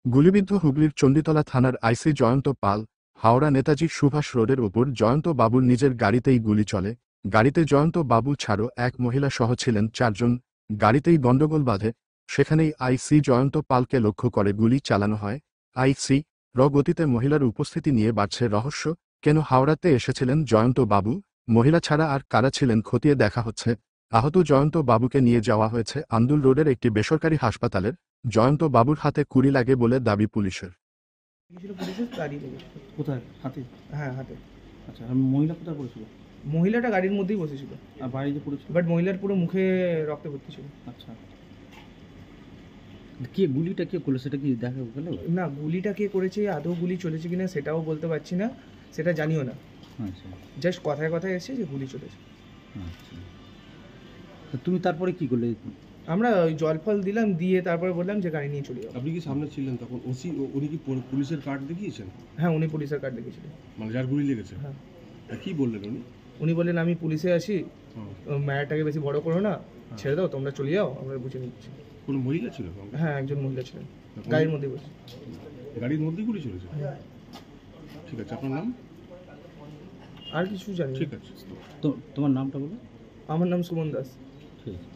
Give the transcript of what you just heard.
গুলিবিদ্ধ হুগলির চণ্ডীতলা থানার আইসি জয়ন্ত পাল। হাওড়া নেতাজি সুভাষ রোডের ওপর জয়ন্ত বাবুর নিজের গাড়িতেই গুলি চলে। গাড়িতে জয়ন্ত বাবু ছাড়াও এক মহিলা সহ ছিলেন 4 জন। গাড়িতেই গণ্ডগোল বাধে। সেখানেই আইসি জয়ন্ত পালকে লক্ষ্য করে গুলি চালানো হয়। আইসি গতিতে মহিলার উপস্থিতি নিয়ে বাড়ছে রহস্য। কেন হাওড়াতে এসেছিলেন জয়ন্ত বাবু, মহিলা ছাড়া আর কারা ছিলেন খতিয়ে দেখা হচ্ছে। আহত জয়ন্ত বাবুকে নিয়ে যাওয়া হয়েছে আন্দুল রোডের একটি বেসরকারি হাসপাতালের। জয়ন্ত বাবুর হাতে কুড়ি লাগে বলে দাবি পুলিশের। পুলিশের গাড়ি লেগেছিল। কোথায়? হাতে? হ্যাঁ, হাতে। আচ্ছা, আর মহিলা কোথায় পড়েছিল? মহিলাটা গাড়ির মধ্যেই বসেছিল, আর বাড়িতে পড়েছিল? বাট মহিলার পুরো মুখে রক্তে ভর্তি ছিল। আচ্ছা, কে গুলিটা কে করলো সেটা কি দেখা গেল? না, গুলিটা কে করেছে, আদৌ গুলি চলেছে কিনা সেটাও বলতে পারছি না, সেটা জানিও না। আচ্ছা জাস্ট কথায় কথায় এসেছে যে গুলি চলেছে। আচ্ছা, তো তুমি তারপরে কি করলে? আমরা ওই জল ফল দিলাম, দিয়ে তারপরে বললাম যে গাড়ি নিয়ে চলে যাও। আপনি কি সামনে ছিলেন তখন? ওসি উনি কি পুলিশের কার্ড দেখিয়েছেন? হ্যাঁ, উনি পুলিশের কার্ড দেখিয়েছিলেন। মানে যার গুলি লেগেছে? হ্যাঁ। কি বললেন উনি? উনি বললেন আমি পুলিশে আসি, হ্যাঁ। ম্যাটারটাকে বেশি বড় করো না, ছেড়ে দাও, তোমরা চলে যাও, আমরা বুঝে নিচ্ছি। কোনো মহিলা ছিল? হ্যাঁ, একজন মহিলা ছিলেন, গাড়ির মধ্যে বসে। গাড়ির মধ্যেই গুলি চলেছে? ঠিক আছে, আপনার নাম? আর কিছু জানি না। ঠিক আছে। তো তোমার নামটা বলো। আমার নাম সুমন দাস। ঠিক আছে।